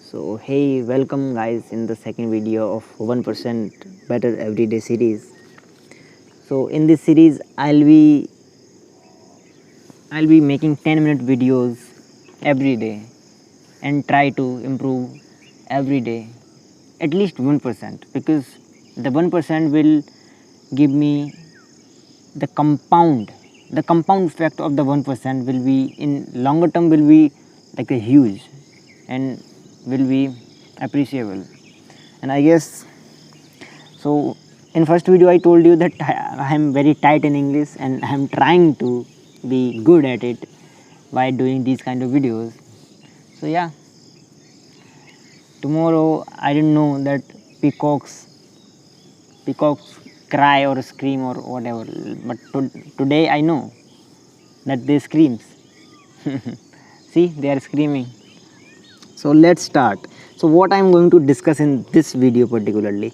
So hey, welcome guys in the second video of 1% Better Everyday series. So in this series I'll be making 10-minute videos every day and try to improve every day at least 1% because the 1% will give me the compound effect of the 1% will be in longer term will be like a huge and will be appreciable. And I guess so in first video I told you that I am very tight in English and I am trying to be good at it by doing these kind of videos. So yeah, tomorrow I didn't know that peacocks cry or scream or whatever, but today I know that they screams. See, they are screaming. So let's start. So what I'm going to discuss in this video particularly,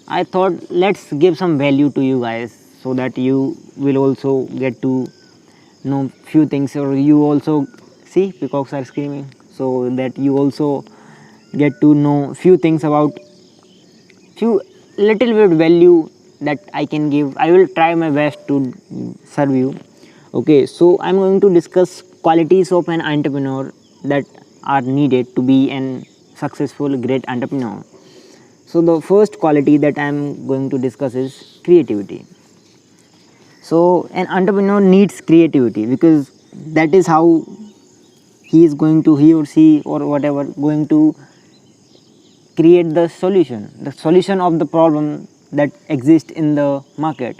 I thought let's give some value to you guys so that you will also get to know few things, or you also see peacocks are screaming, so that you also get to know few things about few little bit value that I can give. I will try my best to serve you. Okay, so I'm going to discuss qualities of an entrepreneur that are needed to be an successful great entrepreneur. So the first quality that I'm going to discuss is creativity. So an entrepreneur needs creativity because that is how he or she or whatever going to create the solution of the problem that exists in the market.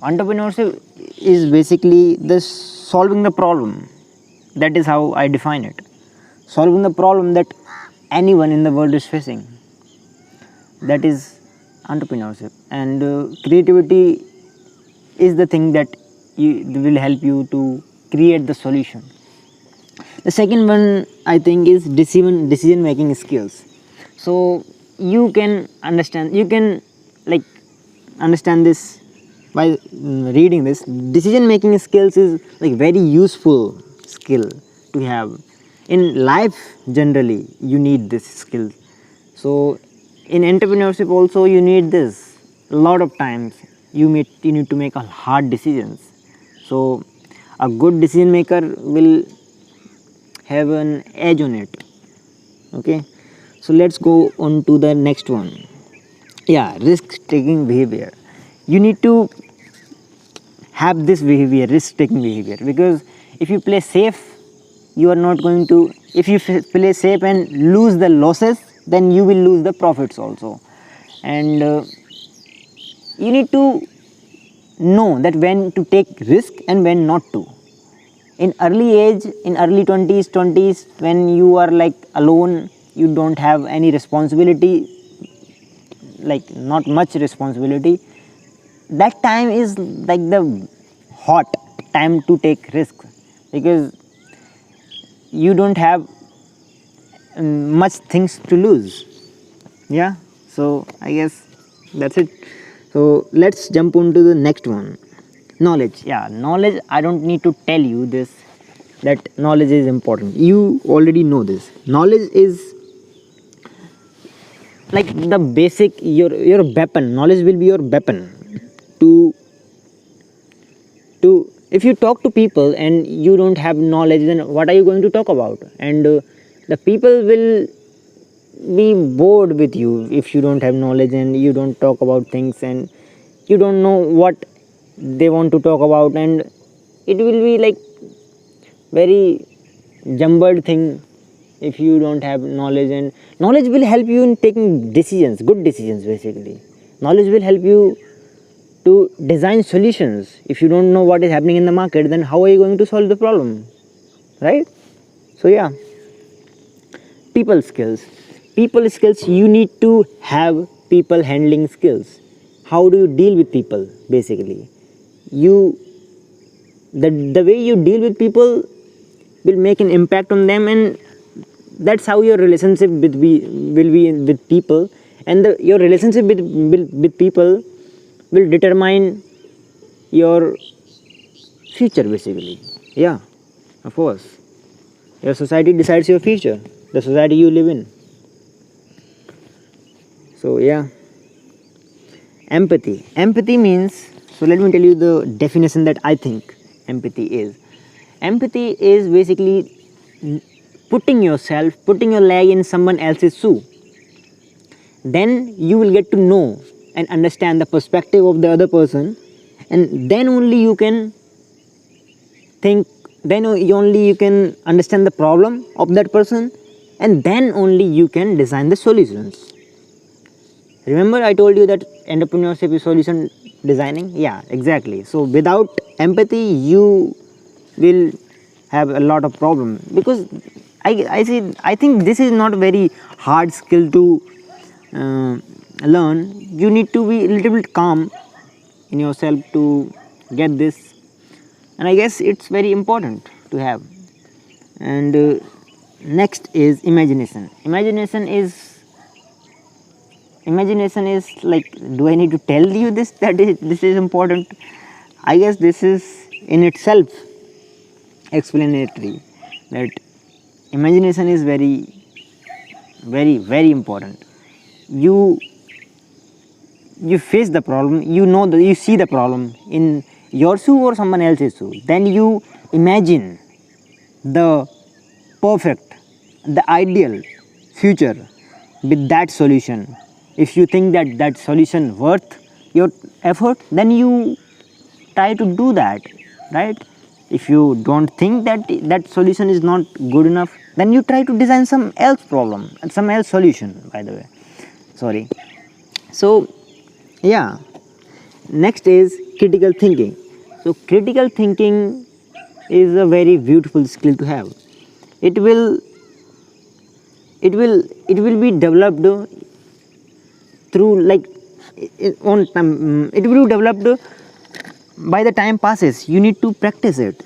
Entrepreneurship is basically the solving the problem. That is how I define it. Solving the problem that anyone in the world is facing. That is entrepreneurship. And creativity is the thing that will help you to create the solution. The second one I think is decision making skills. So you can like understand this by reading this. Decision making skills is like very useful skill to have in life. Generally you need this skill. So in entrepreneurship also you need this. A lot of times you need to make a hard decisions. So a good decision maker will have an edge on it. Okay, so let's go on to the next one. Yeah, risk taking behavior. You need to have this behavior, risk taking behavior, because if you play safe, you are not going to, if you play safe and lose the losses, then you will lose the profits also. And you need to know that when to take risk and when not to. In early age, in early 20s, when you are like alone, you don't have any responsibility, like not much responsibility, that time is like the hot time to take risk, because you don't have much things to lose. Yeah, so I guess that's it. So let's jump on to the next one. Knowledge. Yeah, knowledge, I don't need to tell you this, that knowledge is important. You already know this. Knowledge is like the basic, your weapon. Knowledge will be your weapon to if you talk to people and you don't have knowledge, then what are you going to talk about? And the people will be bored with you if you don't have knowledge and you don't talk about things and you don't know what they want to talk about, and it will be like very jumbled thing if you don't have knowledge. And knowledge will help you in taking decisions, good decisions. Basically knowledge will help you to design solutions. If you don't know what is happening in the market, then how are you going to solve the problem, right? So yeah, people skills. People skills, you need to have people handling skills. How do you deal with people? Basically you, the way you deal with people will make an impact on them, and that's how your relationship will be with people. And your relationship with people will determine your future basically. Yeah, of course, your society decides your future, the society you live in. So yeah, empathy means, so let me tell you the definition that I think empathy is basically putting your leg in someone else's shoe. Then you will get to know and understand the perspective of the other person, and then only you can think, then only you can understand the problem of that person, and then only you can design the solutions. Remember I told you that entrepreneurship is solution designing? Yeah, exactly. So without empathy you will have a lot of problem, because I think this is not very hard skill to uh, learn. You need to be a little bit calm in yourself to get this, and I guess it's very important to have. And next is imagination is like, do I need to tell you this is important? I guess this is in itself explanatory, that imagination is very important. You you face the problem, you know that you see the problem in your shoe or someone else's shoe, then you imagine the perfect, the ideal future with that solution. If you think that that solution worth your effort, then you try to do that, right? If you don't think that that solution is not good enough, then you try to design some else problem, some else solution, by the way. Sorry. So yeah, next is critical thinking. So critical thinking is a very beautiful skill to have. It will it will be developed through like on it will be developed by the time passes. You need to practice it,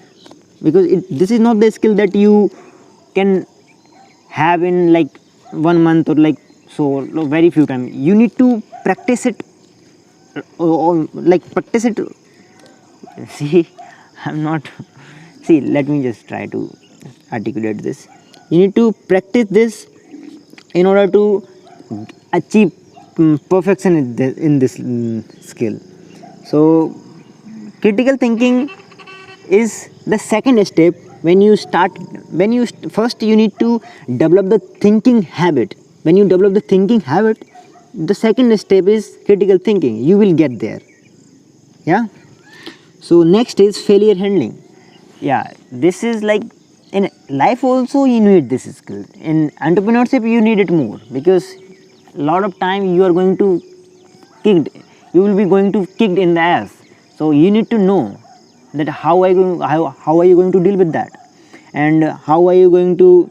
because this is not the skill that you can have in like 1 month or like so very few times. You need to practice it, like practice it. See, I'm not, see, let me just try to articulate this. You need to practice this in order to achieve perfection in this skill. So critical thinking is the second step. When you start, first you need to develop the thinking habit. When you develop the thinking habit, the second step is critical thinking. You will get there. Yeah. So next is failure handling. Yeah, this is like, in life also you need this skill. In entrepreneurship you need it more, because a lot of time you are going to kicked, you will be going to kicked in the ass. So you need to know that how are you going to deal with that, and how are you going to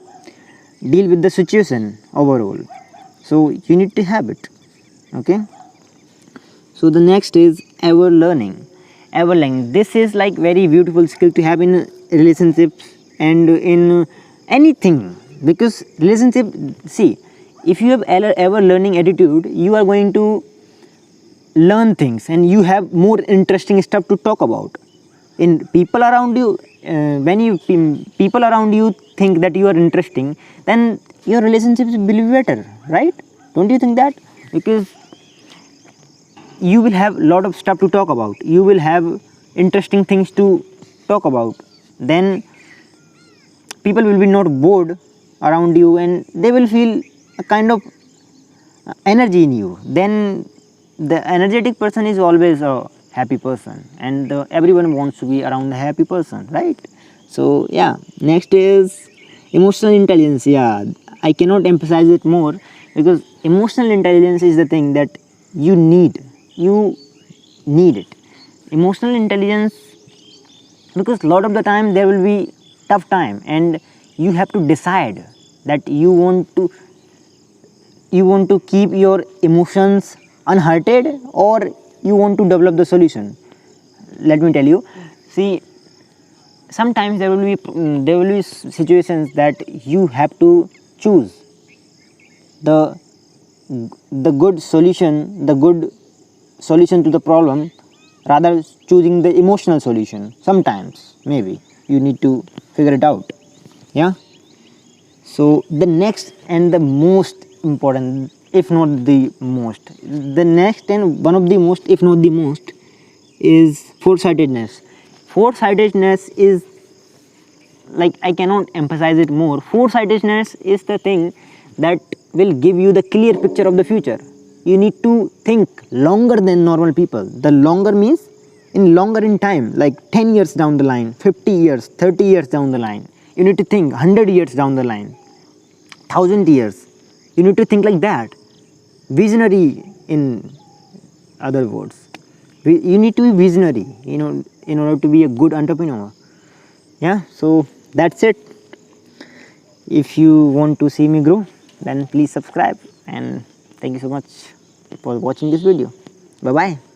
deal with the situation overall. So you need to have it. Okay. So the next is ever learning. This is like very beautiful skill to have in relationships and in anything, because relationship, see, if you have ever learning attitude, you are going to learn things and you have more interesting stuff to talk about. In people around you, when you people around you think that you are interesting, then your relationships will be better, right? Don't you think that? Because you will have a lot of stuff to talk about, you will have interesting things to talk about, then people will be not bored around you, and they will feel a kind of energy in you. Then the energetic person is always a happy person, and everyone wants to be around a happy person, right? So yeah, next is emotional intelligence. Yeah, I cannot emphasize it more, because emotional intelligence is the thing that you need it. Emotional intelligence, because a lot of the time there will be tough time, and you have to decide that you want to keep your emotions unhurted, or you want to develop the solution. Let me tell you, see, sometimes there will be situations that you have to choose the good solution to the problem, rather choosing the emotional solution. Sometimes maybe you need to figure it out. Yeah. So the next and the most important, if not the most. The next and one of the most, if not the most, is foresightedness. Foresightedness is, like, I cannot emphasize it more. Foresightedness is the thing that will give you the clear picture of the future. You need to think longer than normal people. The longer means longer in time, like 10 years down the line, 50 years, 30 years down the line. You need to think 100 years down the line, 1000 years. You need to think like that. Visionary, in other words. You need to be visionary, in order to be a good entrepreneur. Yeah, so that's it. If you want to see me grow, then please subscribe, and thank you so much for watching this video. Bye bye.